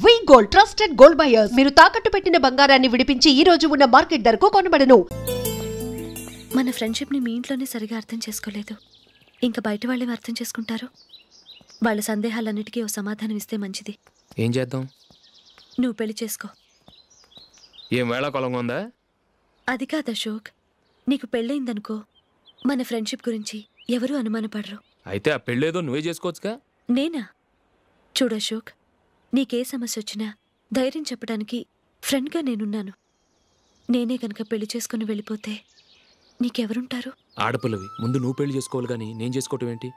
వి gold trusted gold buyers. మీరు తాకట్టు పెట్టిన బంగారాన్ని విడిపించి ఈ రోజు ఉన్న మార్కెట్ ధరకు కొనబడను. మన ఫ్రెండ్షిప్ ని మీ ఇంట్లోనే సరిగా అర్థం చేసుకోలేదు. ఇంకా బయట వాళ్ళేం అర్థం చేసుకుంటారు? వాళ్ళ సందేహాలన్నిటికీ ఓ సమాధానం ఇస్తే మంచిది. ఏం చేద్దాం? నువ్వు పెళ్లి చేసుకో. ఏం వేళాకోళంగా ఉందా? అది కాదు అశోక్, నీకు పెళ్ళయిందనుకో మన ఫ్రెండ్షిప్ గురించి ఎవరూ అనుమానపడరు. అయితే ఆ పెళ్ళేదో నువ్వే చేసుకోవచ్చుగా. నేనా? చూడు అశోక్, నీకే సమస్య వచ్చినా ధైర్యం చెప్పడానికి ఫ్రెండ్గా నేనున్నాను. నేనే గనక పెళ్లి చేసుకుని వెళ్ళిపోతే నీకెవరుంటారు? ఆడపిల్లవి ముందు నువ్వు పెళ్లి చేసుకోవాలి కానీ నేను చేసుకోవటం ఏంటి?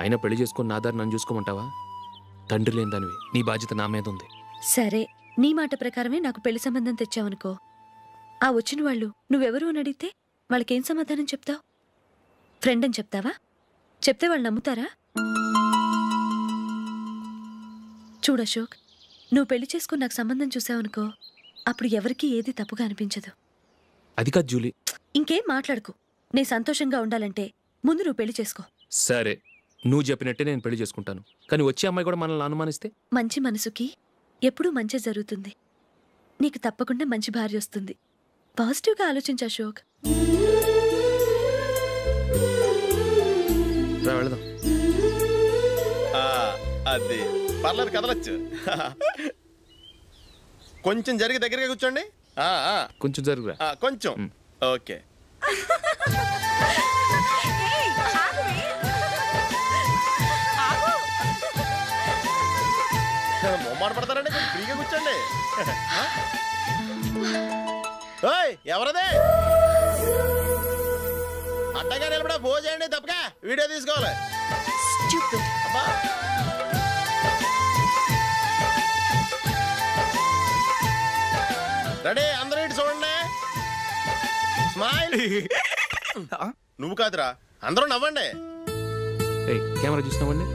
అయినా పెళ్లి చేసుకుని నా దారి నన్ను చూసుకోమంటావా? తండ్రి లేని దానివి, నీ బాధ్యత నా మీద ఉంది. సరే, నీ మాట ప్రకారమే నాకు పెళ్లి సంబంధం తెచ్చావనుకో. ఆ వచ్చిన వాళ్ళు నువ్వెవరు అని అడిగితే వాళ్ళకేం సమాధానం చెప్తావు? ఫ్రెండ్ అని చెప్తావా? చెప్తే వాళ్ళు నమ్ముతారా? చూడు అశోక్, నువ్వు పెళ్లి చేసుకుని నాకు సంబంధం చూసావనుకో, అప్పుడు ఎవరికీ ఏది తప్పుగా అనిపించదు. అది కాదు జూలీ. ఇంకేం మాట్లాడుకో. నేను సంతోషంగా ఉండాలంటే ముందు నువ్వు పెళ్లి చేసుకో. సరే, నువ్వు చెప్పినట్టే నేను పెళ్లి చేసుకుంటాను. కానీ వచ్చే అమ్మాయి కూడా మనల్ని అనుమానిస్తే? మంచి మనసుకి ఎప్పుడూ మంచి జరుగుతుంది. నీకు తప్పకుండా మంచి భార్య వస్తుంది. పాజిటివ్గా ఆలోచించు అశోక్. వెళదాం. అది పర్లేదు, కదలొచ్చు. కొంచెం జరిగి దగ్గరగా కూర్చోండి. కొంచెం జరుగురా. కొంచెం. ఓకే. మొమ్మాట పడతారండి, కొంచెం ఫ్రీగా కూర్చోండి. ఎవరదే అడ్డగా నిలబడా భోజేయండి, తప్పగా వీడియో తీసుకోవాలి. రెడీ, అందరూ ఇటు చూడండి. స్మైల్. నువ్వు కాదురా, అందరూ నవ్వండి. కెమెరా చూసినావండి.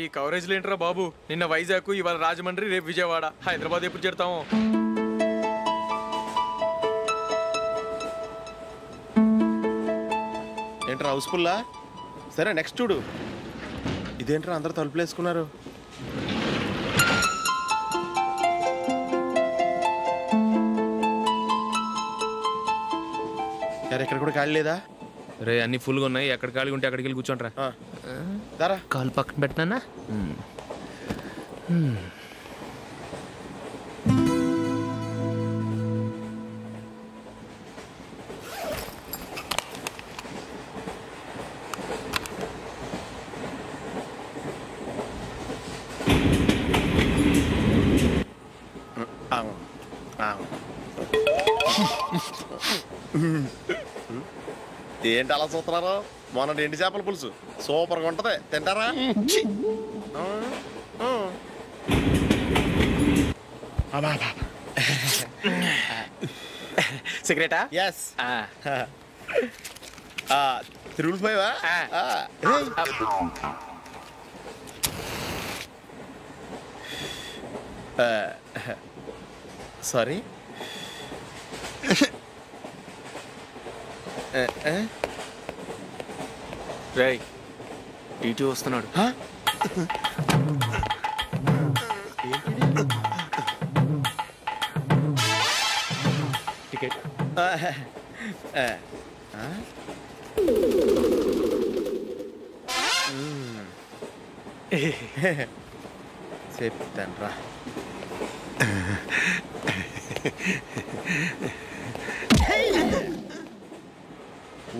ఈ కవరేజ్ లేంట్రా బాబు. నిన్న వైజాగ్, ఇవాళ రాజమండ్రి, రేపు విజయవాడ, హైదరాబాద్ ఎప్పుడు చేరుతాము? ఏంట్రా హౌస్ఫుల్లా? సరే నెక్స్ట్ చూడు. ఇదేంట్రా అందరు తలుపులు వేసుకున్నారు? ఎక్కడ కూడా ఖాళీ లేదా? రే, అన్ని ఫుల్గా ఉన్నాయి. ఎక్కడ ఖాళీ ఉంటే అక్కడికి వెళ్ళి కూర్చోండిరా. దారా, కాలు పక్కన పెట్టినా. ఏంటి అలా చూస్తున్నారు? మొన్న ఎండి చేపల పులుసు సూపర్గా ఉంటది, తింటారా? సిగరెటా? ఎస్. తిరుగులు పోయావా? సారీ. రేయ్, ఇటు వస్తున్నాడు. టికెట్. చెప్తాను రా.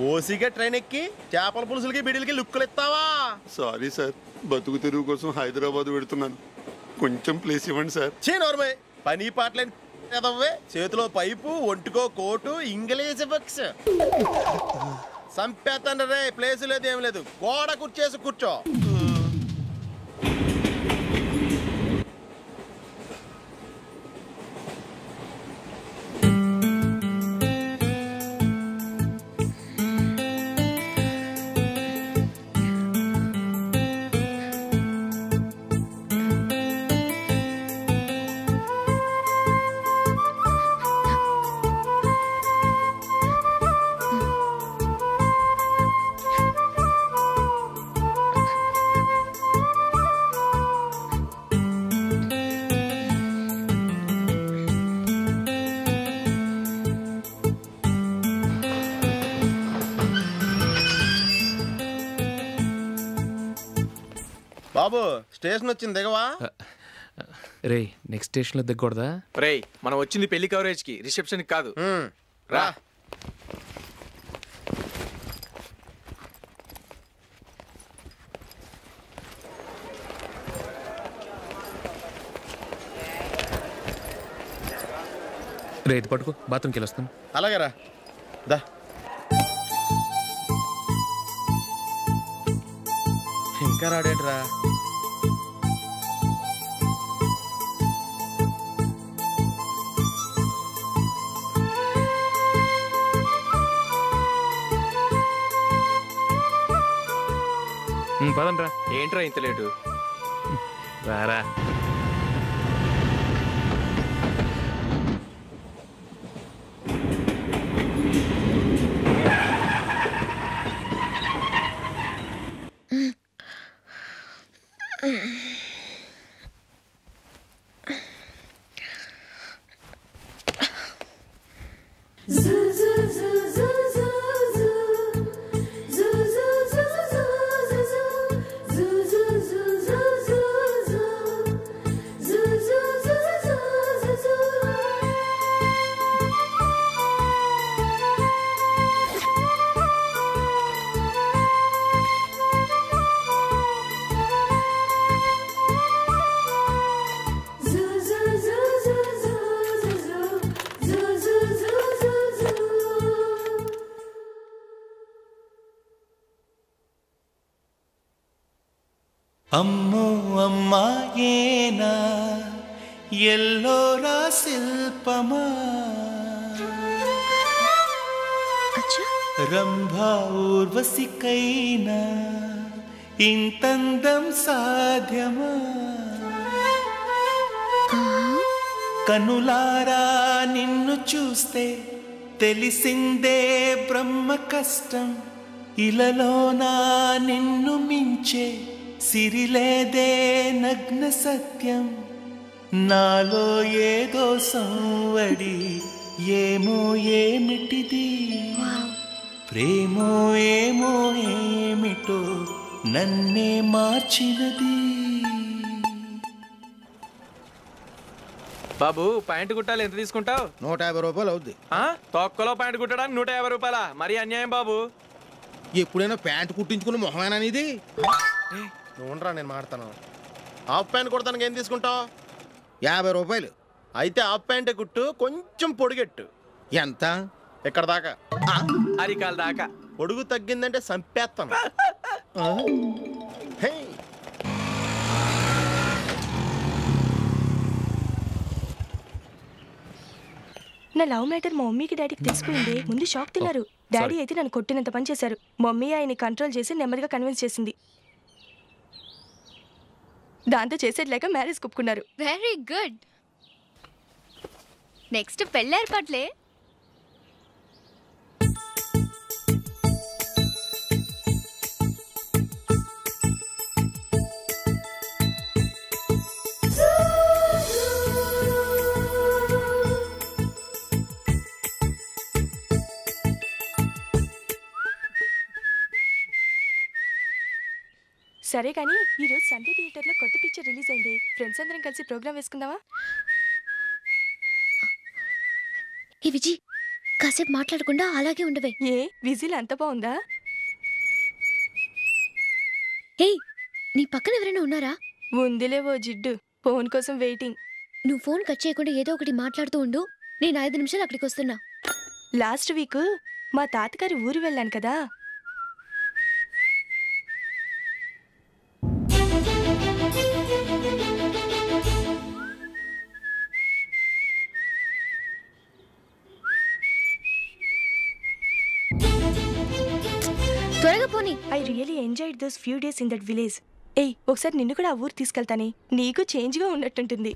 ఓసిగా ట్రైన్ ఎక్కి చేపల పులుసులకి బిడిలకి లుక్కులు ఇస్తావా? సారీ సార్, బతుకు తెరువు కోసం హైదరాబాద్ పెడుతున్నాను, కొంచెం ప్లేస్ ఇవ్వండి సార్. నోర్మే పని పాటలేని ఎదవ్వే, చేతిలో పైపు, ఒంటికో కోటు, ఇంగ్లీష్ బుక్స్. సంపేతండ్రి రే, ప్లేస్ లేదు ఏం లేదు, గోడ కుర్చేసి కూర్చో. బాబు స్టేషన్ వచ్చింది దిగవా? రే నెక్స్ట్ స్టేషన్లో దిగకూడదా? రే మనం వచ్చింది పెళ్లి కవరేజ్కి, రిసెప్షన్కి కాదు. రా. రే ఇది పట్టుకో, బాత్రూమ్కి వెళ్ళొస్తాను. అలాగే రా. దా. ఇంకా రాడేట్రా? పదండ్రా. ఏంట్రా ఇంత లేటు? రారా. అమ్మో అమ్మాయేనా ఎల్లోరా శిల్పమా, రంభా ఊర్వశికైనా ఇంతందం సాధ్యమా, కనులారా నిన్ను చూస్తే తెలిసిందే బ్రహ్మ కష్టం, ఇలలోనా నిన్ను మించే సిరిలేదే నగ్న సత్యం, నాలో ఏదో సంవడి ఏమో ఏమిటిది, ప్రేమో ఏమో ఏమిటో నన్నే మార్చినది. బాబు ప్యాంటు కుట్టాలి, ఎంత తీసుకుంటావు? 150 రూపాయలు అవుద్ది. తొక్కలో ప్యాంటు కుట్టడానికి 150 రూపాయలా? మరీ అన్యాయం బాబు. ఎప్పుడైనా ప్యాంటు కుట్టించుకున్న మొహమేనా ఇది? నువ్వురా, నేను మాడతాను. హాఫ్ ప్యాంట్ కుడతానికి ఏం తీసుకుంటావు? 50 రూపాయలు. అయితే హాఫ్ ప్యాంటే కుట్టు, కొంచెం పొడిగెట్టు. ఎంత? ఇక్కడ దాకా, అరికాల దాకా. పొడుగు తగ్గిందంటే సంపేస్తాను. నా లవ్ మ్యాటర్ మా మమ్మీకి డాడీకి తెలిసిపోయింది. ముందు షాక్ తిన్నారు. డాడీ అయితే నన్ను కొట్టినంత పని చేశారు. మమ్మీ ఆయన్ని కంట్రోల్ చేసి నెమ్మదిగా కన్విన్స్ చేసింది. దాంతో చేసేది లేక మ్యారేజ్ ఒప్పుకున్నారు. Very good. నెక్స్ట్ పెళ్ళి ఏర్పాట్లే. సరే కానీ ఈ రోజు సండే థియేటర్లో కొత్త పిక్చర్ రిలీజ్ అయింది. ఫ్రెండ్స్ అందరం కలిసి ప్రోగ్రామ్ వేసుకుందామా? ఏ విజి, కాసేపు మాట్లాడకుండా అలాగే ఉండవే. ఏ విజిల్ అంత బాగుందా? ఏయ్, నీ పక్కన ఎవరైనా ఉన్నారా? ఉందిలే ఓ జిడ్డు, ఫోన్ కోసం వెయిటింగ్. నువ్వు ఫోన్ కట్ చేయకుండా ఏదో ఒకటి మాట్లాడుతూ ఉండు. నేను 5 నిమిషాలు అక్కడికి వస్తున్నా. లాస్ట్ వీక్ మా తాతగారి ఊరు వెళ్ళాను కదా. త్వరగా పోనీ. I really enjoyed those few days in that village. ఏయ్, ఒకసారి నిన్ను కూడా ఆ ఊరు తీసుకెళ్తానే, నీకు చేంజ్గా ఉన్నట్టుంటుంది.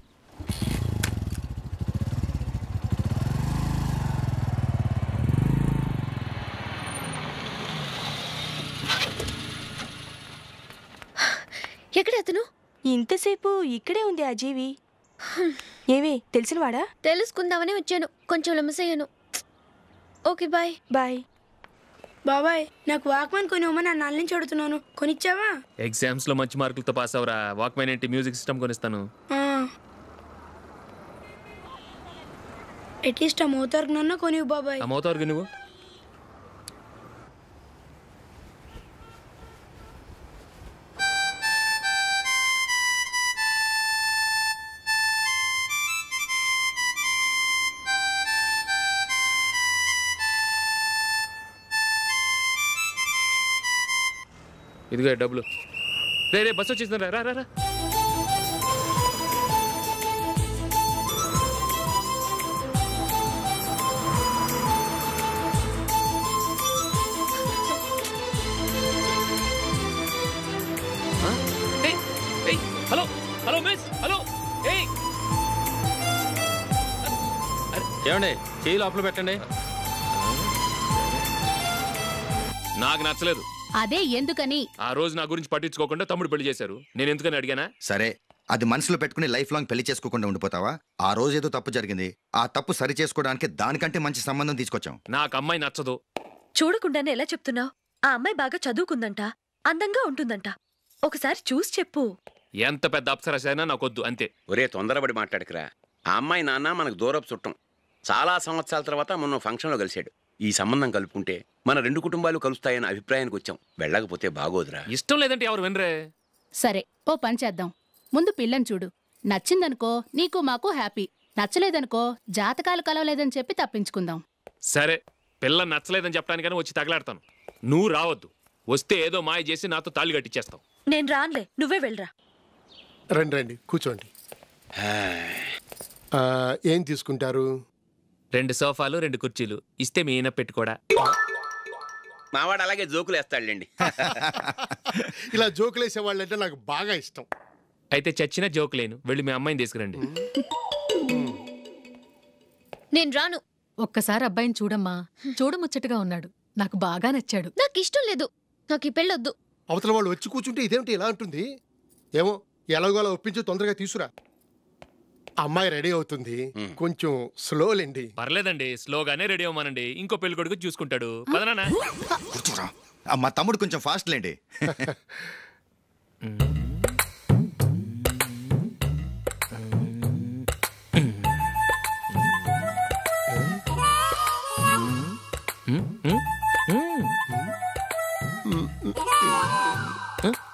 ఎక్కడ అతను? ఇంతసేపు ఇక్కడే ఉంది ఆ జీవి. ఏవే తెలిసినవాడా? తెలుసుకుందామని వచ్చాను, కొంచెం లెమసయ్యాను. Okay bye. బాయ్. బాబాయ్, నాకు వాక్మెన్ కొనివ్వమని నా నాన్న నుంచి అడుగుతున్నాను, కొనిచ్చావా? ఎగ్జామ్స్ లో మంచి మార్కులతో పాస్ అవరా. వాక్మెన్ ఏంటి, మ్యూజిక్ సిస్టమ్ కొనిస్తాను. అట్లీస్ట్ ఆ మోతార్కు నన్న కొనివ్వు బాబాయ్. ఆ మోతార్కు నువ్వు ఇదిగో డబ్బులు. రే రే, బస్సు వచ్చేసింది, రా రా రా. Hello hello miss, hello. ఏమండి, చేయి లోపల పెట్టండి. నాకు నచ్చలేదు. అదే ఎందుకని? ఆ రోజు నా గురించి పట్టించుకోకుండా తమ్ముడు పెళ్లి చేశారు. నేను ఎందుకని అడిగానా? సరే, అది మనసులో పెట్టుకుని లైఫ్ లాంగ్ పెళ్లి చేసుకోకుండా ఉండిపోతావా? ఆ రోజు ఏదో తప్పు జరిగింది, ఆ తప్పు సరి చేసుకోవడానికి దానికంటే మంచి సంబంధం తీసుకొచ్చాం. నాకు అమ్మాయి నచ్చదు. చూడకుండానే ఎలా చెప్తున్నావు? ఆ అమ్మాయి బాగా చదువుకుందంట, అందంగా ఉంటుందంట. ఒకసారి చూసి చెప్పు. ఎంత పెద్ద అప్సరసైనా నాకొద్దు, అంతే. ఒరే, తొందరపడి మాట్లాడకురా. ఆ అమ్మాయి నాన్న మనకు దూరపు చుట్టం. చాలా సంవత్సరాల తర్వాత మొన్న ఫంక్షన్లో కలిశాడు. ఈ సంబంధం కలుపుకుంటే మన 2 కుటుంబాలు కలుస్తాయన్న అభిప్రాయానికి వచ్చాం. వెళ్ళకపోతే బాగోదురా. ఇష్టం లేదంటే ఎవరు వినరే. సరే, ఓ పని చేద్దాం. ముందు పిల్లని చూడు. నచ్చిందనుకో నీకు మాకు హ్యాపీ, నచ్చలేదనుకో జాతకాలు కలవలేదని చెప్పి తప్పించుకుందాం. సరే, పిల్ల నచ్చలేదని చెప్పడానికైనా వచ్చి తగలాడతాను. నువ్వు రావద్దు. వస్తే ఏదో మాయ చేసి నాతో తాళి కట్టించేస్తావు. నేను రానులే, నువ్వే వెళ్ళరా. రండి రండి, కూర్చోండి. ఏం తీసుకుంటారు? 2 సోఫాలు, 2 కుర్చీలు ఇస్తే మీ ఈయన పెట్టుకోడా. మావాడు అలాగే జోకులు వేస్తాడులేండి. ఇలా జోకులు వేసే వాళ్ళంటే నాకు బాగా ఇష్టం. అయితే చచ్చిన జోకు లేను. వెళ్ళి మీ అమ్మాయిని తీసుకురండి. నేను రాను. ఒక్కసారి అబ్బాయిని చూడమ్మా, చూడముచ్చటగా ఉన్నాడు. నాకు బాగా నచ్చాడు. నాకు ఇష్టం లేదు, నాకు ఈ పెళ్ళొద్దు. అవతల వాళ్ళు వచ్చి కూర్చుంటే ఇదేమిటి ఇలా ఉంటుంది? ఏమో, ఎలాగోలా ఒప్పించి తొందరగా తీసుకురా. అమ్మాయి రెడీ అవుతుంది, కొంచెం స్లోలేండి. పర్లేదండి, స్లోగానే రెడీ అవ్వమానండి. ఇంకో పెళ్లి కొడుకు చూసుకుంటాడు. పదనా. కూర్చోరా, మా తమ్ముడు కొంచెం ఫాస్ట్ లేండి.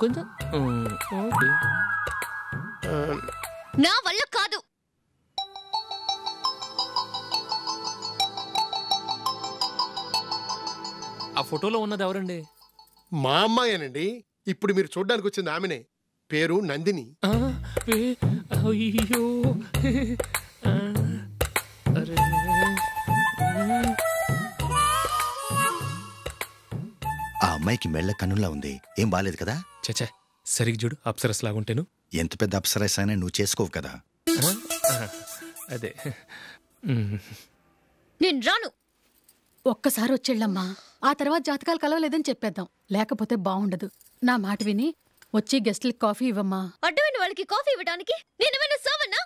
కొంచెం నా వల్ల కాదు. ఆ ఫోటోలో ఉన్నది ఎవరండి? మా అమ్మాయేనండి. ఇప్పుడు మీరు చూడ్డానికి వచ్చింది ఆమెనే. పేరు నందిని. అయ్యో, ఆ అమ్మాయికి మెళ్ళ కన్నులా ఉంది. ఏం బాలేదు కదా? చచ్చా, సరిగ్గా చూడు, అప్సరస్ లాగుంటేను. ఎంత పెద్ద అప్సరస్ అయినా నువ్వు చేసుకోవు కదా. అదే. నేను రాను. ఒక్కసారి వచ్చేళ్ళమ్మా, ఆ తర్వాత జాతకాలు కలవలేదని చెప్పేద్దాం. లేకపోతే బాగుండదు. నా మాట విని వచ్చి గెస్ట్లకి కాఫీ ఇవ్వమ్మా. అడ్డమైన వాళ్ళకి కాఫీ ఇవ్వడానికి నేనేమైనా సావన్నా?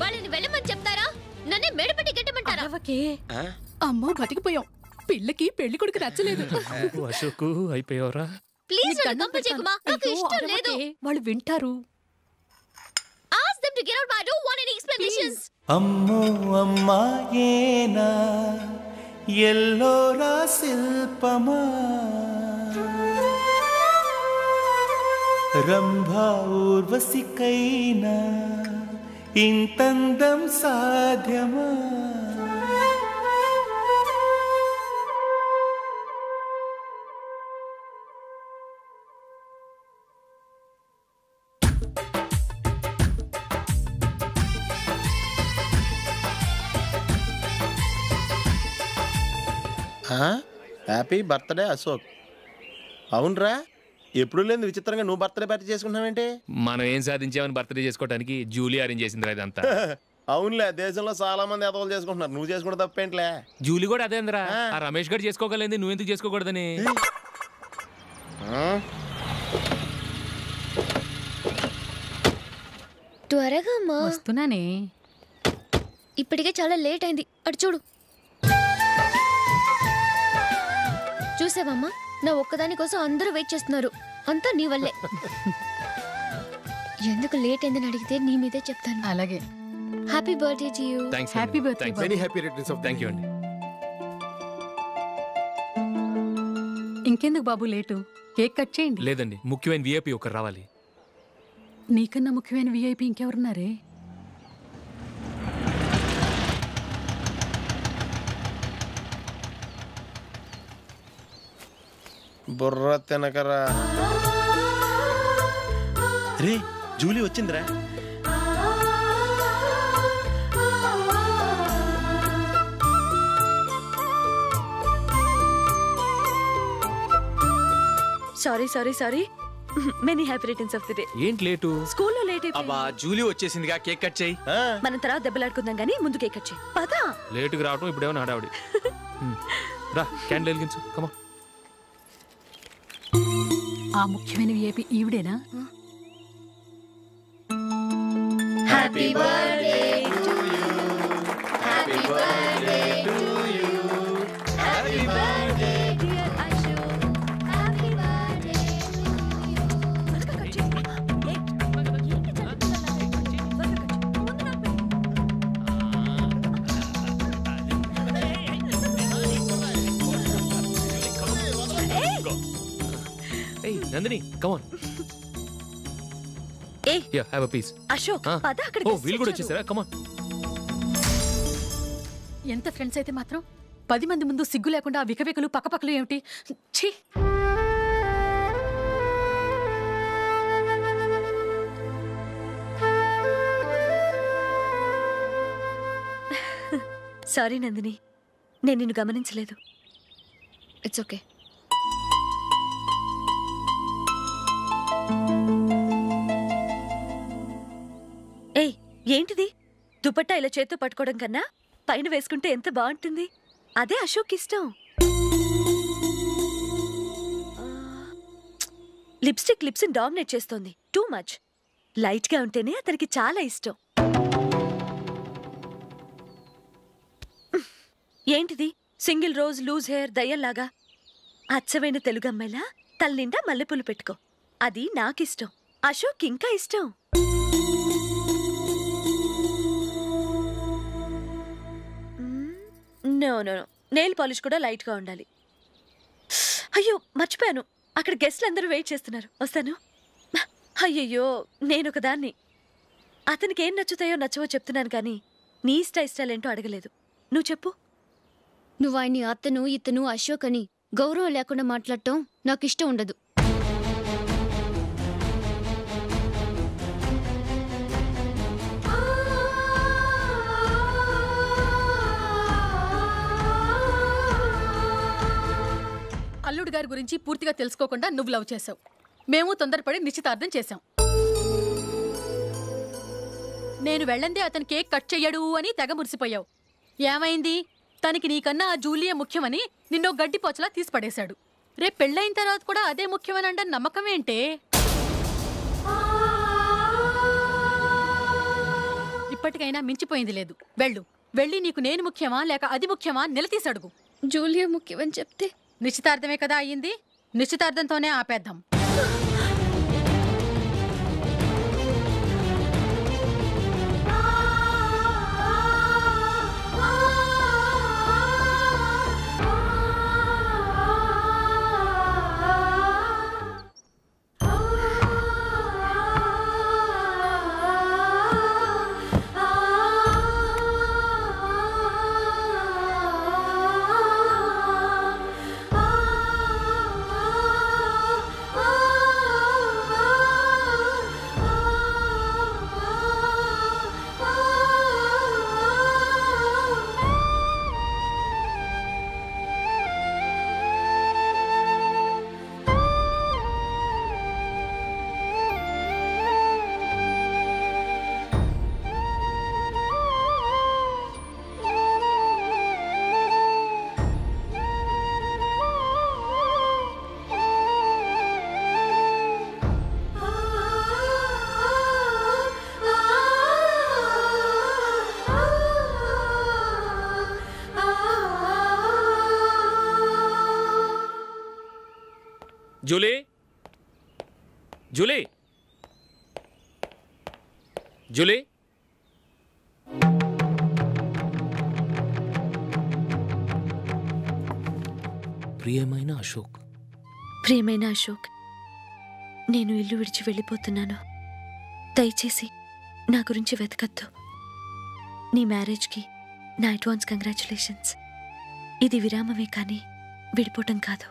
వాళ్ళని వెళ్ళమని చెప్తారా? నన్నే మేడపట్టి గెట్టమంటారా? అమ్మో, బతికిపోయాం. పిల్లకి పెళ్లి కొడుకు నచ్చలేదు. అశోక్ అయిపోయావరా? ప్లీజ్ నన్ను కంపెల్ చేయకుమా, నాకు ఇష్టం లేదు. వాళ్ళు వింటారు. Ask them to get out. I don't want any explanations. అమ్మో అమ్మాయేనా ఎల్లోరా శిల్పమా రంభా ఊర్వశికైనా ఇంతందం సాధ్యమా? Happy birthday Ashok. అవునరా, ఎప్పుడు లేని విచిత్రంగా నువ్వు బర్త్డే పార్టీ చేసుకుంటున్నావేంటి? మనం ఏం సాధించామని బర్త్డే చేసుకోవడానికి జూలీ అరేంజ్ చేసింది ఇదంతా. అవునులే, దేశంలో చాలా మంది ఎదవలు చేసుకుంటున్నారు, నువ్వు చేసుకుంటే తప్పేంట్లే. జూలీ కూడా అదే అందరా. ఆ రమేష్ గారు చేసుకోగలేదు, నువ్వెందుకు చేసుకోకూడదని. త్వరగా అమ్మా. వస్తున్నానే. ఇప్పటికే చాలా లేట్ అయింది. అటు చూడు. చూసావమ్మా, నా ఒక్కదాని కోసం అందరూ వెయిట్ చేస్తున్నారు. అంతా నీ వల్లే. ఎందుకు లేట్ అయిందని అడిగితే నీ మీదే చెప్తాను. అలాగే. Happy birthday to you. Happy birthday. Many happy returns of thank you అండి. ఇంకెందుకు బాబు లేటు? కేక్ కట్ చేయండి. లేదండి, ముఖ్యమైన విఐపి ఒకరు రావాలి. నీకన్నా ముఖ్యమైన విఐపి ఇంకెవరున్నారే? బుర్ర తినకరా. రే, జూలీ వచ్చిందిరా. Sorry sorry sorry. Many happy returns of the day. ఏంటి లేటు? స్కూల్లో లేట్ అయిపోయింది. అబ్బా, జూలీ వచ్చేసిందిగా, కేక్ కట్ చేయి. మనం తర్వాత దెబ్బలాడుకుందాం గానీ ముందు కేక్ కట్ చేయి. పదా. లేటుగా రావటం ఇప్పుడేమో హడావుడి. రా, క్యాండిల్ వెలిగించు. కమా. ఆ ముఖ్యమైన విఐపి ఈవిడేనా? Happy birthday to you. Happy birthday to you. Happy birthday dear Ashok. Happy birthday Nandini, come on. Yeah, have a piece. Ashok, పద అక్కడికి. ఓ, వీళ్ళు కూడా వచ్చేసారా? Come on. ఎంత ఫ్రెండ్స్ అయితే మాత్రం 10 మంది ముందు సిగ్గు లేకుండా వికవికలు పక్కపక్కలు ఏమిటి? ఛీ. సారీ నందిని, నేను నిన్ను గమనించలేదు. It's okay. ఏయ్, ఏంటిది? దుపట్టా ఇలా చేత్తో పట్టుకోవడం కన్నా పైన వేసుకుంటే ఎంత బాగుంటుంది. అదే అశోక్ ఇష్టం. లిప్స్టిక్ లిప్స్ డామినేట్ చేస్తోంది. Too much. లైట్ గా ఉంటేనే అతనికి చాలా ఇష్టం. ఏంటిది? సింగిల్ రోజ్ లూజ్ హెయిర్ దయ్యంలాగా. అచ్చమైన తెలుగు అమ్మాయిలా తల్లిండా మల్లెపూలు పెట్టుకో. అది నాకిష్టం. అశోక్ ఇంకా ఇష్టం. No no no, nail polish కూడా లైట్ గా ఉండాలి. అయ్యో, మర్చిపోయాను, అక్కడ గెస్ట్లు అందరూ వెయిట్ చేస్తున్నారు. వస్తాను. అయ్యయ్యో, నేనొక దాన్ని. అతనికి ఏం నచ్చుతాయో నచ్చవో చెప్తున్నాను కానీ నీ ఇష్టాలేంటో అడగలేదు. నువ్వు చెప్పు. నువ్వు ఆయన్ని అతను ఇతను అశోక్ అని గౌరవం లేకుండా మాట్లాడటం నాకు ఇష్టం ఉండదు. అల్లుడు గారి గురించి పూర్తిగా తెలుసుకోకుండా నువ్వు లవ్ చేసావు. మేము తొందరపడి నిశ్చితార్థం చేశాం. నేను వెళ్ళందే అతను కేక్ కట్ చెయ్యడు అని తెగ మురిసిపోయావు. ఏమైంది? తనకి నీకన్నా ఆ జూలియే ముఖ్యమని నిన్నో గడ్డిపోచలా తీసి పడేశాడు. రేపు పెళ్ళైన తర్వాత కూడా అదే ముఖ్యమని అంటే నమ్మకం ఏంటే? ఇప్పటికైనా మించిపోయింది లేదు. వెళ్ళు. వెళ్ళి నీకు నేను ముఖ్యమా లేక అది ముఖ్యమా నిలదీసి అడుగు. జూలియా ముఖ్యమని చెప్తే? నిశ్చితార్థమే కదా అయ్యింది, నిశ్చితార్థంతోనే ఆపేద్దాం. Julie, Julie, Julie. ప్రియమైన అశోక్. ప్రియమైన అశోక్, నేను ఇల్లు విడిచి వెళ్ళిపోతున్నాను. దయచేసి నా గురించి వెతకద్దు. నీ మ్యారేజ్కి నా అడ్వాన్స్ కంగ్రాచులేషన్స్. ఇది విరామమే కానీ విడిపోవటం కాదు.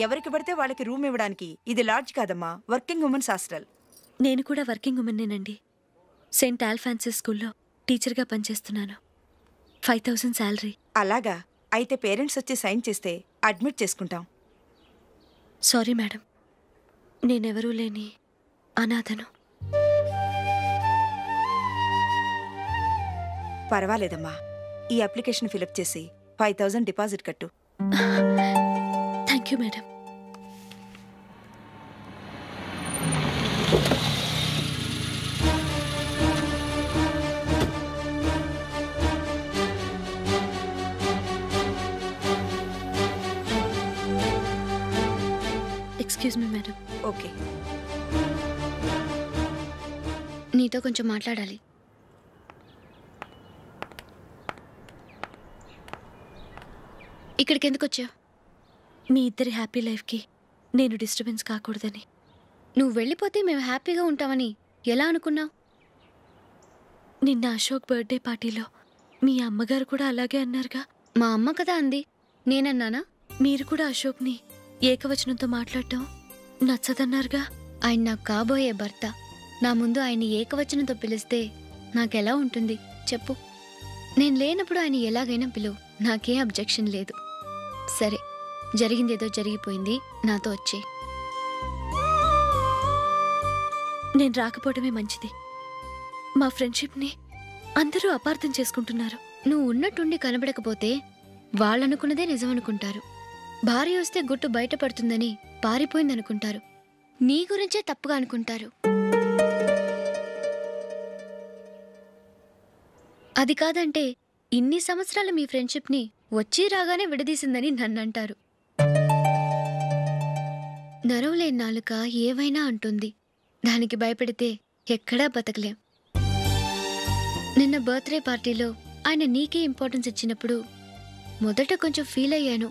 ఎవరికి పడితే వాళ్ళకి రూమ్ ఇవ్వడానికి ఇది లాడ్జ్ కాదమ్మా, వర్కింగ్ ఉమెన్స్ హాస్టల్. నేను కూడా వర్కింగ్ ఉమెన్నేనండి. సెయింట్ ఆల్ఫాన్సిస్ స్కూల్లో టీచర్గా పనిచేస్తున్నాను. 5000 శాలరీ. అలాగా? అయితే పేరెంట్స్ వచ్చి సైన్ చేస్తే అడ్మిట్ చేసుకుంటాం. సారీ మేడం, నేనెవరూ లేని అనాథను. పర్వాలేదమ్మా, ఈ అప్లికేషన్ ఫిలప్ చేసి 5000 డిపాజిట్ కట్టు. Thank you madam. Excuse me madam. Okay. నీతో కొంచెం మాట్లాడాలి. ఇక్కడికి ఎందుకు వచ్చావు? మీ ఇద్దరి హ్యాపీ లైఫ్కి నేను డిస్టర్బెన్స్ కాకూడదని. నువ్వు వెళ్ళిపోతే మేము హ్యాపీగా ఉంటామని ఎలా అనుకున్నావు? నిన్న అశోక్ బర్త్డే పార్టీలో మీ అమ్మగారు కూడా అలాగే అన్నారుగా. మా అమ్మ కదా అంది, నేనన్నానా? మీరు కూడా అశోక్ని ఏకవచనంతో మాట్లాడటం నచ్చదన్నారుగా. ఆయన నాకు కాబోయే భర్త. నా ముందు ఆయన్ని ఏకవచనంతో పిలిస్తే నాకెలా ఉంటుంది చెప్పు? నేను లేనప్పుడు ఆయన ఎలాగైనా పిలువు, నాకేం అబ్జెక్షన్ లేదు. సరే, జరిగిందేదో జరిగిపోయింది, నాతో వచ్చే. నేను రాకపోవడమే మంచిది. మా ఫ్రెండ్షిప్ని అందరూ అపార్థం చేసుకుంటున్నారు. నువ్వు ఉన్నట్టుండి కనబడకపోతే వాళ్ళనుకున్నదే నిజమనుకుంటారు. భార్య వస్తే గుట్టు బయటపడుతుందని పారిపోయిందనుకుంటారు. నీ గురించే తప్పుగా అనుకుంటారు. అది కాదంటే ఇన్ని సంవత్సరాలు మీ ఫ్రెండ్షిప్ని వచ్చి రాగానే విడదీసిందని నన్నంటారు. నరవలేని నాలుక ఏవైనా అంటుంది. దానికి భయపడితే ఎక్కడా బతకలేం. నిన్న బర్త్డే పార్టీలో ఆయన నీకే ఇంపార్టెన్స్ ఇచ్చినప్పుడు మొదట కొంచెం ఫీల్ అయ్యాను.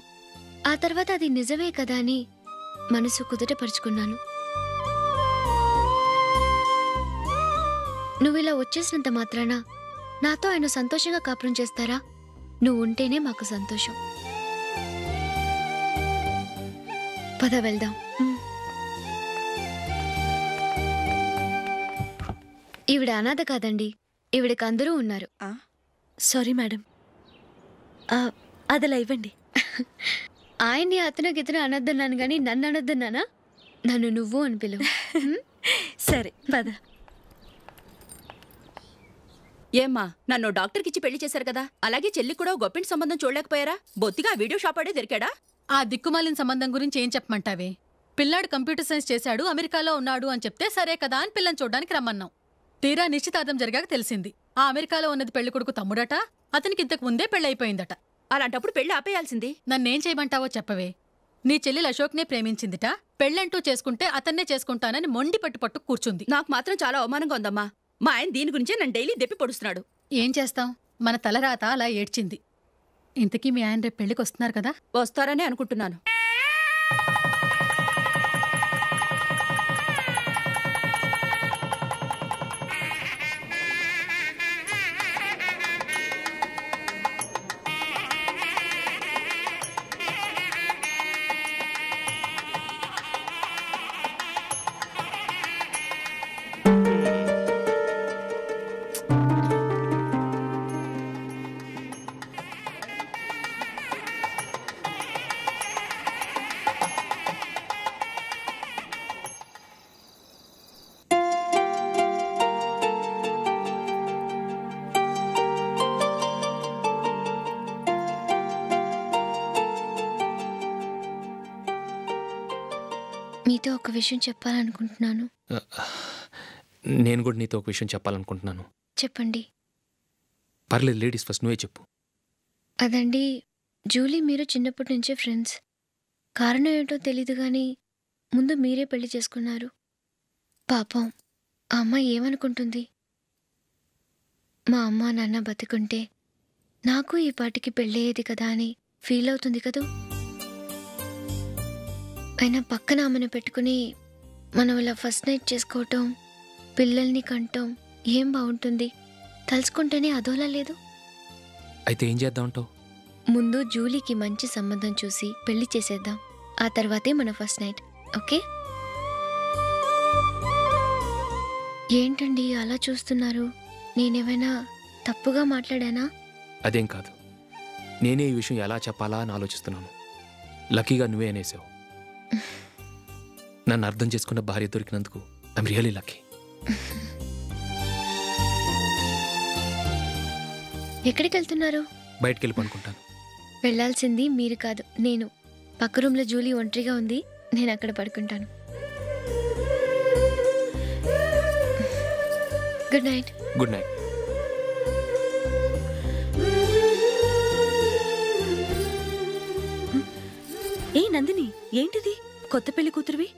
ఆ తర్వాత అది నిజమే కదా అని మనసు కుదుటపరుచుకున్నాను. నువ్విలా వచ్చేసినంత మాత్రాన నాతో ఆయన సంతోషంగా కాపురం చేస్తారా? నువ్వు ఉంటేనే మాకు సంతోషం. పద వెళ్దాం. ఈవిడ అనాథ కాదండి, ఈవిడకి అందరూ ఉన్నారు. సారీ మేడం, అదలా ఇవ్వండి. ఆయన్ని అతను గితను అనొద్దన్నాను కానీ నన్ను అనొద్దన్నానా? నన్ను నువ్వు అని పిలువు. సరే పద. ఏమ్మా, నన్ను డాక్టర్కి ఇచ్చి పెళ్లి చేశారు కదా, అలాగే చెల్లి కూడా గొప్పింటి సంబంధం చూడలేకపోయారా? బొత్తిగా వీడియో షాప్ ఆడే దొరికాడా? ఆ దిక్కుమాలిన సంబంధం గురించి ఏం చెప్పమంటావే? పిల్లాడు కంప్యూటర్ సైన్స్ చేశాడు, అమెరికాలో ఉన్నాడు అని చెప్తే సరే కదా అని పిల్లని చూడడానికి రమ్మన్నాం. తీరా నిశ్చితార్థం జరిగాక తెలిసింది ఆ అమెరికాలో ఉన్నది పెళ్లి కొడుకు తమ్ముడట, అతనికి ఇంతకు ముందే పెళ్ళైపోయిందట. అలాంటప్పుడు పెళ్లి ఆపేయాల్సింది. నన్నేం చేయమంటావో చెప్పవే. నీ చెల్లెలు అశోక్నే ప్రేమించిందిట, పెళ్ళంటూ చేసుకుంటే అతన్నే చేసుకుంటానని మొండి పట్టు కూర్చుంది. నాకు మాత్రం చాలా అవమానంగా ఉందమ్మా. మా ఆయన దీని గురించే నన్ను డైలీ దెప్పి పొడుస్తున్నాడు. ఏం చేస్తాం, మన తలరాత అలా ఏడ్చింది. ఇంతకీ మీ ఆయన రేపు పెళ్లికి వస్తున్నారు కదా? వస్తారనే అనుకుంటున్నాను. మీతో ఒక విషయం చెప్పాలనుకుంటున్నాను. నేను కూడా నీతో ఒక విషయం చెప్పాలనుకుంటున్నాను. చెప్పండి. పర్లేదు, లేడీస్ ఫస్ట్, నువ్వే చెప్పు. అదండి, జూలీ మీరు చిన్నప్పటి నుంచే ఫ్రెండ్స్. కారణం ఏంటో తెలీదు కానీ ముందు మీరే పెళ్లి చేసుకున్నారు. పాపం ఆ అమ్మాయి ఏమనుకుంటుంది? మా అమ్మ నాన్న బతికుంటే నాకు ఈ పాటికి పెళ్ళయ్యేది కదా అని ఫీల్ అవుతుంది కదూ. అయినా పక్కన ఆమెను పెట్టుకుని మనం ఇలా ఫస్ట్ నైట్ చేసుకోవటం, పిల్లల్ని కంటం ఏం బాగుంటుంది? తలుచుకుంటేనే అదోలా లేదు. అయితే ఏం చేద్దామంటావు? ముందు జూలీకి మంచి సంబంధం చూసి పెళ్లి చేసేద్దాం, ఆ తర్వాతే మన ఫస్ట్ నైట్. ఓకే? ఏంటండి అలా చూస్తున్నారు? నేనేమైనా తప్పుగా మాట్లాడానా? అదేం కాదు, నేనే ఈ విషయం ఎలా చెప్పాలా అని ఆలోచిస్తున్నాను. లక్కీగా నువ్వే అనేసావు. నన్ను అర్థం చేసుకున్న భార్య దొరికినందుకు ఐఎమ్ రియలీ లక్కీ. ఎక్కడికి వెళ్తున్నారు? బయటికి వెళ్ళి పనుకుంటాను. వెళ్ళాల్సింది మీరు కాదు, నేను. పక్క రూమ్లో జూలీ ఒంటరిగా ఉంది, నేను అక్కడ పడుకుంటాను. Good night. Good night. ఏ నందిని, ఏంటిది? కొత్త పెళ్లి కూతురువి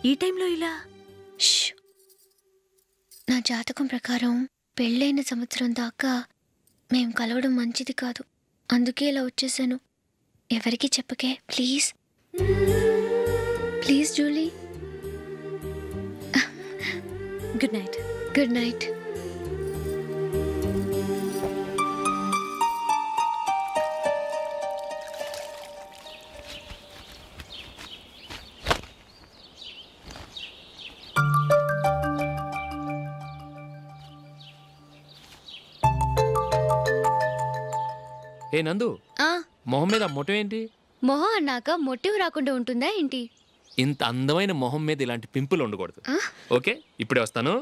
ఈ టైంలో ఇలా? నా జాతకం ప్రకారం పెళ్ళైన సంవత్సరం దాకా మేం కలవడం మంచిది కాదు, అందుకే ఇలా వచ్చేసాను. ఎవరికి చెప్పకే please. Please Julie. Good night. Good night. ఏ నందు, మొహం మీద మొటం ఏంటి? మొహం అన్నాక మొటివ్ రాకుండా ఉంటుందా ఏంటి? ఇంత అందమైన మొహం మీద ఇలాంటి పింపుల్ ఉండకూడదు. ఓకే, ఇప్పుడే వస్తాను.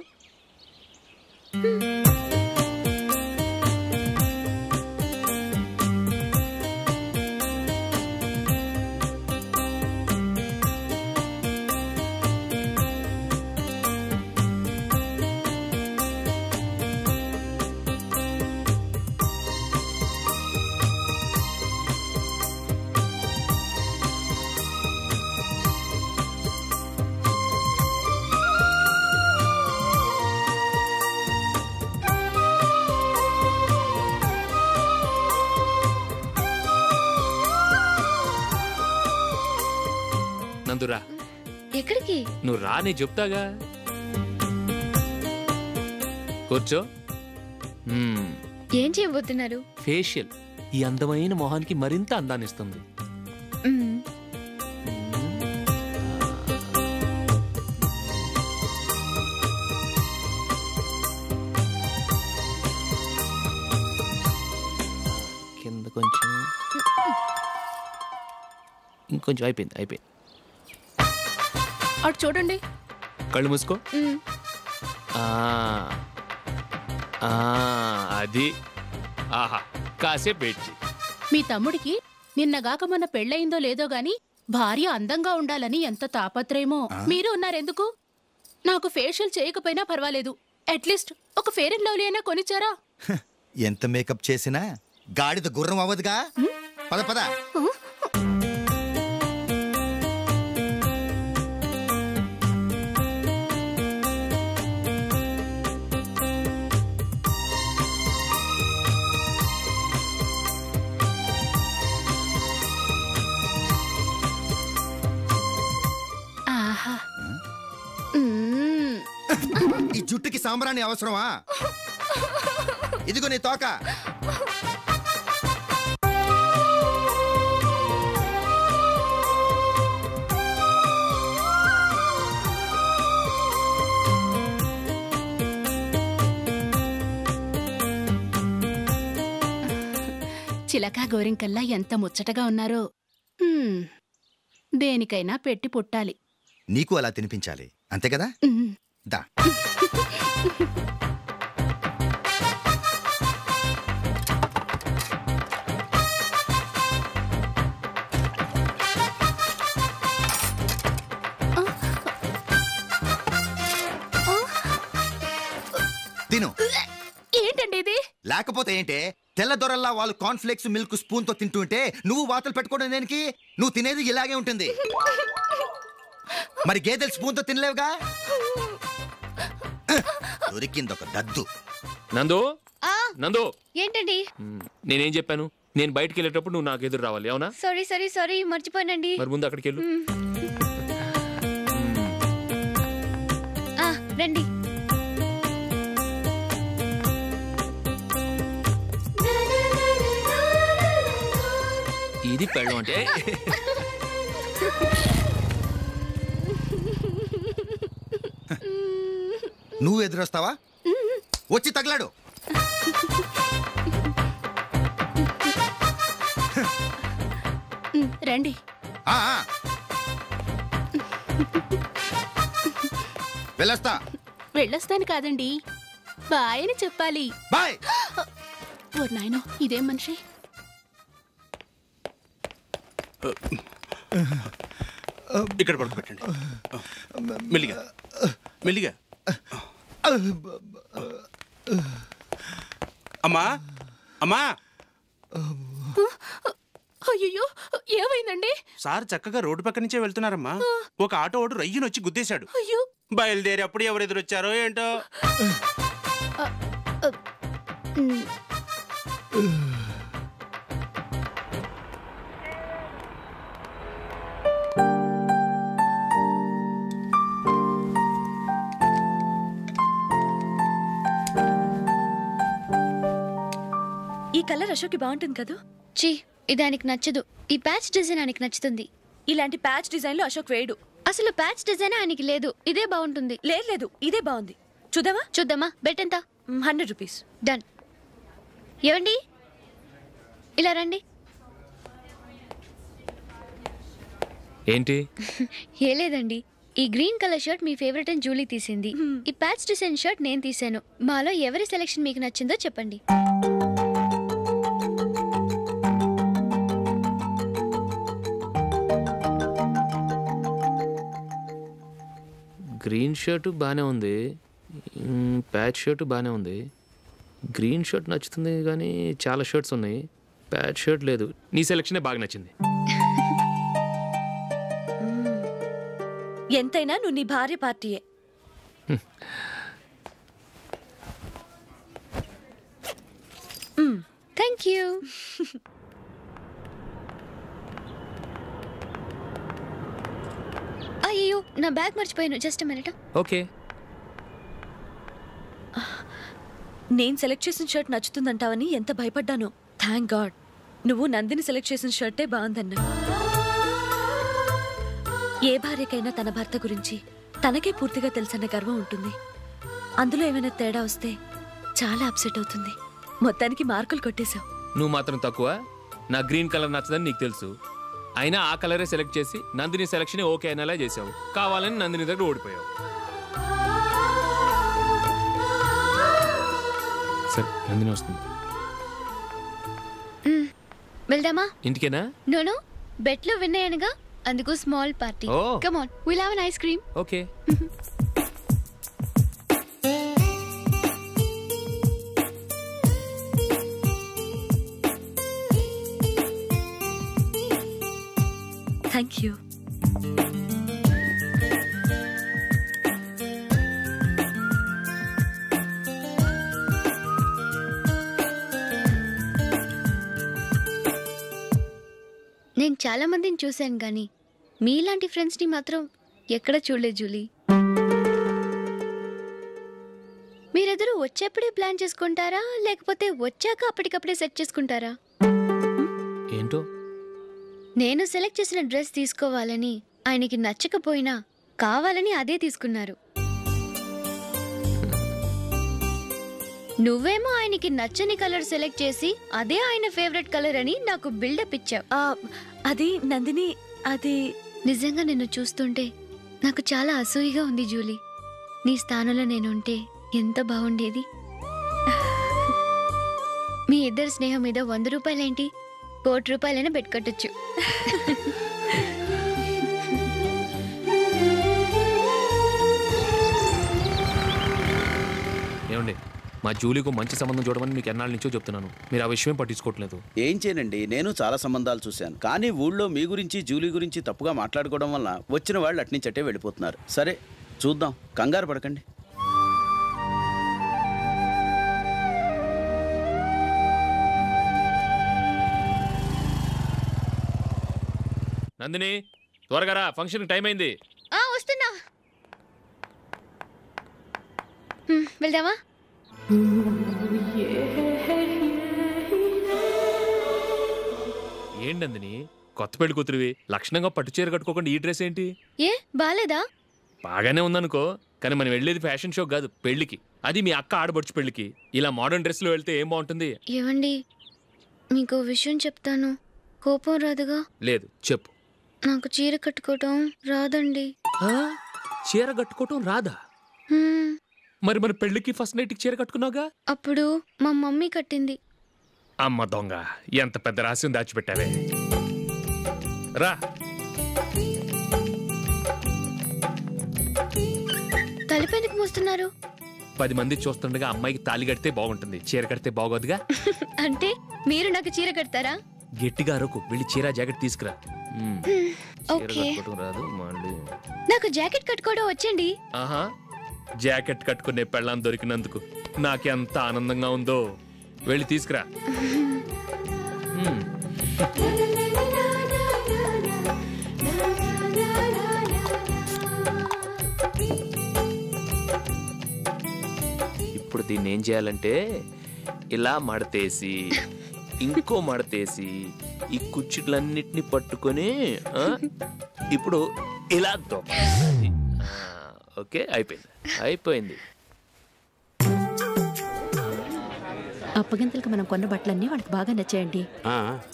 నందురా. ఎక్కడికి? నువ్వు రా, నేను చెప్తాగా. కూర్చో. ఏం చేయబోతున్నారు? ఫేషియల్ ఈ అందమైన మొహానికి మరింత అందాన్నిస్తుంది. కింద కొంచెం, కొంచెం అయిపోయింది. అటు చూడండి. కళ్ళు మూసుకో. అది ఆహా కాసేపు పెట్టి. మీ తమ్ముడికి నిన్నగాక మొన్న పెళ్ళయిందో లేదో గాని భార్య అందంగా ఉండాలని ఎంత తాపత్రయమో. మీరు ఉన్నారెందుకు? నాకు ఫేషియల్ చేయకపోయినా పర్వాలేదు, అట్లీస్ట్ ఒక ఫేర్ అండ్ లవ్లీ అయినా కొనిచ్చారా? ఎంత మేకప్ చేసినా గాడిద గుర్రం అవ్వదుగా. పద పద. ఈ జుట్టుకి సాంబ్రాణి అవసరమా? ఇదిగో నీ తోక. చిలకా గోరింకల్లా ఎంత ముచ్చటగా ఉన్నారో. దేనికైనా పెట్టి పుట్టాలి. నీకు అలా తినిపించాలి, అంతే కదా? దా. తిను. ఏంటండి ఇది? లేకపోతే ఏంటే, తెల్లదొరల్లా వాళ్ళు కార్న్ఫ్లేక్స్ మిల్క్ స్పూన్ తో తింటుంటే నువ్వు వాతలు పెట్టుకోవడం దేనికి? నువ్వు తినేది ఇలాగే ఉంటుంది. మరి గేదెలు స్పూన్ తో తినలేవుగా. దొరికింది ఒక దద్దు. నందు ఏంటండి? నేనేం చెప్పాను? నేను బయటికి వెళ్ళేటప్పుడు నువ్వు నాకు ఎదురు రావాలి, అవునా? సారీ మర్చిపోయానండి. మరి ముందు అక్కడికి వెళ్ళు. రండి. ఇది పెళ్ళం అంటే. నువ్వు ఎదురొస్తావా? వచ్చి తగలాడు. రండి. వెళ్ళొస్తాను కాదండి, బాయ్ అని చెప్పాలి. బాయ్. ఓ నాయనో, ఇదేం మనిషి? ఇక్కడ పడుకోబెట్టండి. మెల్లిగా మెల్లిగా. అమ్మా అమ్మా. అయ్యో, ఏమైందండి? సార్ చక్కగా రోడ్డు పక్క నుంచే వెళ్తున్నారమ్మా. ఒక ఆటో ఓడు రయ్యను వచ్చి గుద్దేశాడు. బయలుదేరి అప్పుడు ఎవరు ఎదురొచ్చారో ఏంటో. ఈ కలర్ అశోక్కి బాగుంటుంది కదా? చీ, ఇది ఆయనకి నచ్చదు. ఈ ప్యాచ్ డిజైన్ ఆయనకి నచ్చుతుంది. ఇలాంటి ప్యాచ్ డిజైన్లు అశోక్ వేయడు. అసలు ప్యాచ్ డిజైన్ ఆయనకి లేదు, ఇదే బాగుంటుంది. లేదు, ఇదే బాగుంది. చూద్దామా? బెట్ ఎంత? 100 రూపీస్. డన్. ఏవండి, ఇలా రండి. ఏంటి? ఏ లేదండి, ఈ గ్రీన్ కలర్ షర్ట్ మీ ఫేవరెట్ అని జూలీ తీసింది. ఈ ప్యాచ్ డిజైన్ షర్ట్ నేను తీసాను. మాలో ఎవరి సెలెక్షన్ మీకు నచ్చిందో చెప్పండి. గ్రీన్ షర్ట్ బాగానే ఉంది, ప్యాచ్ షర్ట్ బాగానే ఉంది. గ్రీన్ షర్ట్ నచ్చుతుంది కానీ చాలా షర్ట్స్ ఉన్నాయి, ప్యాచ్ షర్ట్ లేదు. నీ సెలెక్షనే బాగా నచ్చింది. ఎంతైనా నువ్వు నీ భార్య పార్టీయే. Thank you. అయ్యో, నా బ్యాగ్ మర్చిపోయాను. Just minute. ఓకే. నేను సెలెక్ట్ చేసిన షర్ట్ నచ్చుతుందంటావని ఎంత భయపడ్డానో. థ్యాంక్ గాడ్ నువ్వు నందిని సెలెక్ట్ చేసిన షర్టే బాగుందన్నా. ఏ భార్యకైనా తన భర్త గురించి తనకే పూర్తిగా తెలుసన్న గర్వం ఉంటుంది. అందులో ఏమైనా తేడా వస్తే చాలా అప్సెట్ అవుతుంది. మొత్తానికి మార్కులు కొట్టేశావు. నువ్వు మాత్రం తక్కువ. నా గ్రీన్ కలర్ నచ్చదని నీకు తెలుసు. అయినా ఆ కలరే సెలెక్ట్ చేసి నందిని సెలక్షన్ ఓకే అనేలా చేసావు. కావాలని నందిని దగ్గర ఓడిపోయావు. సరే నందిని వస్తుంది. వెళ్దామా? ఇంటికేనా? నోను బెట్లో విన్నాయనగా, అందుకు small party. Come on, will have an ice cream. Okay. Thank you. నేను చాలా మందిని చూశాను కానీ మీలాంటి ఫ్రెండ్స్ని మాత్రం ఎక్కడ చూడలేదు జూలీ. మీరెదరూ వచ్చేప్పుడే ప్లాన్ చేసుకుంటారా, లేకపోతే వచ్చాక అప్పటికప్పుడే సెట్ చేసుకుంటారా? ఏంటో నేను సెలెక్ట్ చేసిన డ్రెస్ తీసుకోవాలని ఆయనకి నచ్చకపోయినా కావాలని అదే తీసుకున్నారు. నువ్వేమో ఆయనకి నచ్చని కలర్ సెలెక్ట్ చేసి అదే ఆయన ఫేవరెట్ కలర్ అని నాకు బిల్డప్ ఇచ్చావు. అది నందిని, అది నిజంగా నిన్ను చూస్తుంటే నాకు చాలా అసూయగా ఉంది జూలీ. నీ స్థానంలో నేనుంటే ఎంత బాగుండేది. మీ ఇద్దరి స్నేహం మీద 100 రూపాయలేంటి, 1 కోటి రూపాయలైనా పెట్టుకట్టచ్చు. ఏమండి, మా జూలీకు మంచి సంబంధం చూడమని మీకు ఎన్నాళ్ళ నుంచో చెప్తున్నాను. మీరు ఆ విషయం పట్టించుకోవట్లేదు. ఏం చేయనండి, నేను చాలా సంబంధాలు చూశాను. కానీ ఊళ్ళో మీ గురించి జూలీ గురించి తప్పుగా మాట్లాడుకోవడం వల్ల వచ్చిన వాళ్ళు అట్నుంచటే వెళ్ళిపోతున్నారు. సరే చూద్దాం, కంగారు పడకండి. నందిని త్వరగా రా, ఫంక్షన్ టైం అయింది. వస్తున్నా. వెళ్దామా? ఏంటందిని కొత్త పెళ్లి కూతురివి, లక్షణంగా పట్టు చీర కట్టుకోకుండా ఈ డ్రెస్ ఏంటి? ఏ బాలేదా? బాగానే ఉందనుకో, కానీ మనం వెళ్ళేది ఫ్యాషన్ షో కాదు, పెళ్లికి. అది మీ అక్క ఆడబడుచు పెళ్లికి. ఇలా మోడర్న్ డ్రెస్ లో వెళ్తే ఏం బాగుంటుంది? ఏవండి, మీకు విషయం చెప్తాను, కోపం రాదుగా? లేదు, చెప్పు. నాకు చీర కట్టుకోవటం రాదండి. చీర కట్టుకోవటం రాదా? మరి మన పెళ్లికి ఫస్ట్ నైట్ చీర కట్టుకున్నావుగా? అప్పుడు మా మమ్మీ కట్టింది. అమ్మ దొంగ, ఎంత పెద్ద రహస్యం దాచిపెట్టావే. రా. తలపెందుకు మోస్తున్నారు? 10 మంది చూస్తుండగా అమ్మాయికి తాళి కడితే బాగుంటుంది, చీర కడితే బాగోదుగా. అంటే మీరు నాకు చీర కడతారా? గట్టిగా అరకు, వెళ్ళి చీర జాకెట్ తీసుకురా. ఓకే. రాదు మళ్ళీ. నాకు జాకెట్ కట్టుకోవడం వచ్చండి. ఆహా, జాకెట్ కట్టుకునే పెళ్ళాం దొరికినందుకు నాకెంత ఆనందంగా ఉందో. వెళ్ళి తీసుకురా. ఇప్పుడు దీన్ని ఏం చేయాలంటే ఇలా మడతేసి ఇంకో మడతేసి ఈ కుర్చీలన్నిటిని పట్టుకొని ఇప్పుడు ఇలా దొక్కాలి. ఓకే, అయిపోయింది. అప్పగింతలకు మనం కొన్న బట్టలన్నీ వాళ్ళకి బాగా నచ్చాయండి.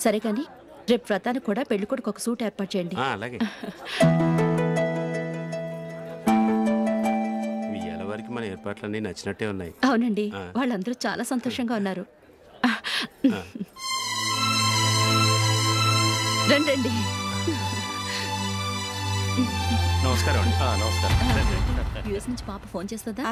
సరే కానీ రేపు వ్రతానికి కూడా పెళ్లి కొడుకు ఒక సూట్ ఏర్పాటు చేయండి. అలాగే. వారికి మన ఏర్పాట్లన్నీ నచ్చినట్టే ఉన్నాయి. అవునండి, వాళ్ళందరూ చాలా సంతోషంగా ఉన్నారు. రండి. నమస్కారం. యూఎస్ నుంచి పాప ఫోన్ చేస్తుందా?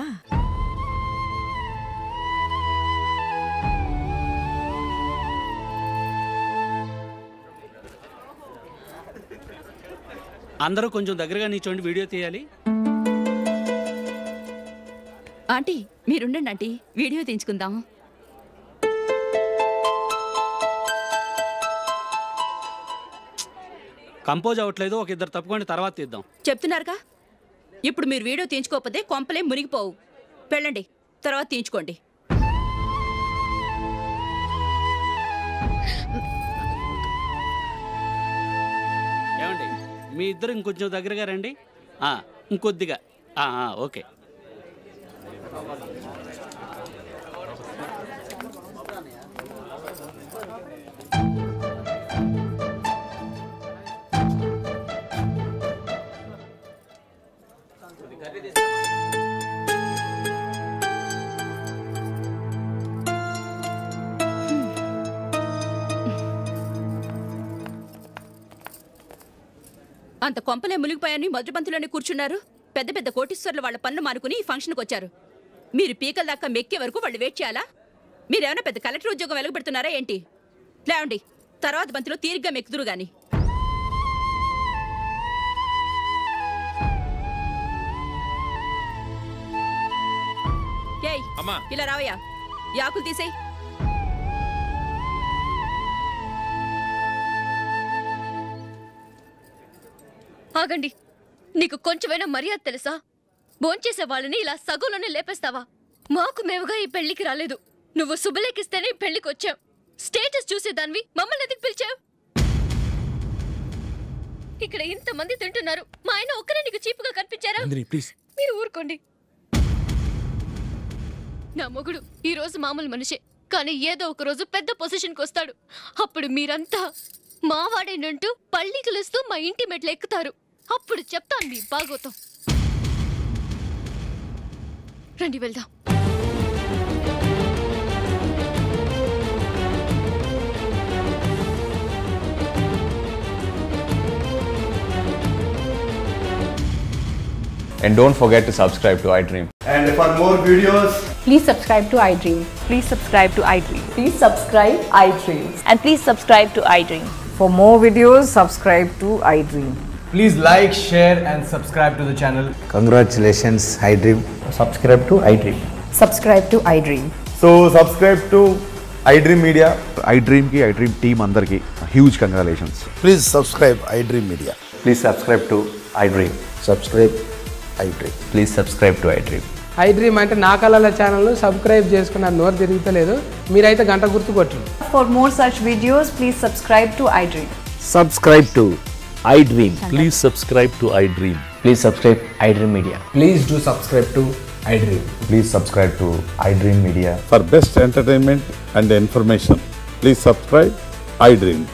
అందరూ కొంచెం దగ్గరగా నిల్చోండి, వీడియో తీయాలి. ఆంటీ మీరుండండి ఆంటీ, వీడియో తీయించుకుందాం. కంపోజ్ అవ్వట్లేదు, ఒక ఇద్దరు తప్పుకోండి, తర్వాత తీద్దాం. చెప్తున్నారుగా, ఇప్పుడు మీరు వీడియో తీయించుకోకపోతే కొంపలే మునిగిపోవు. వెళ్ళండి, తర్వాత తీయించుకోండి. ఏమండి, మీ ఇద్దరు ఇంకొంచెం దగ్గరగా రండి. ఇంకొద్దిగా. ఓకే. అంత కొంపలే మునిగిపోయాని మొదటి పంతులోనే కూర్చున్నారు. పెద్ద పెద్ద కోటీశ్వర్లు వాళ్ళ పన్ను మానుకుని ఈ ఫంక్షన్కి వచ్చారు. మీరు పీకల దాకా మెక్కే వరకు వాళ్ళు వెయిట్ చేయాలా? మీరేమైనా పెద్ద కలెక్టర్ ఉద్యోగం వెలగబెడుతున్నారా ఏంటి? లేవండి, తర్వాత బంతిలో తీరిగ్గా మెక్కుదురు గాని. ఏయ్ ఇలా రావయ్యా, యాకులు తీసేయ్. ఆగండి, నీకు కొంచెమైనా మర్యాద తెలుసా? భోంచేసే వాళ్ళని ఇలా సగంలోనే లేపేస్తావా? మాకు మేముగా ఈ పెళ్లికి రాలేదు. నువ్వు శుభలేఖిస్తేనే ఈ పెళ్లికి వచ్చావు. స్టేటస్ చూసేదానివి మమ్మల్ని ఎందుకు పిలిచావు? ఇక్కడ ఇంతమంది తింటున్నారు, మా ఆయన ఒక్కరే నీకు చీపుగా కనిపించారా? మీరు ఊరుకోండి. నా మొగుడు ఈ రోజు మామూలు మనిషే, కానీ ఏదో ఒక రోజు పెద్ద పొజిషన్కి వస్తాడు. అప్పుడు మీరంతా మావాడేనంటూ పళ్ళికలుస్తూ మా ఇంటి మెట్లు ఎక్కుతారు. అప్పుడు చెప్తాను మీ బాగోతం. రండి వెళ్దాం. And don't forget to subscribe to iDream. And for more videos, please subscribe to iDream. Please subscribe to iDream. Please subscribe iDream. And please subscribe to iDream. For more videos, subscribe to iDream. please like, share and subscribe to the channel. Congratulations, iDream. Subscribe to iDream. Subscribe to iDream. So subscribe to iDream Media. iDream ki iDream team andarki huge congratulations. Please subscribe iDream Media. Please subscribe to iDream. Subscribe iDream. Please subscribe to iDream. iDream అంటే నా కళల channel subscribe చేసుకున్నారు, నోరు తిరుగుతలేదు. మీరైతే గంట గుర్తు కొట్టండి. For more such videos, please subscribe to iDream. Subscribe to iDream. Please subscribe to iDream. Please subscribe iDream Media. Please do subscribe to iDream. Please subscribe to iDream Media. For best entertainment and information, please subscribe iDream.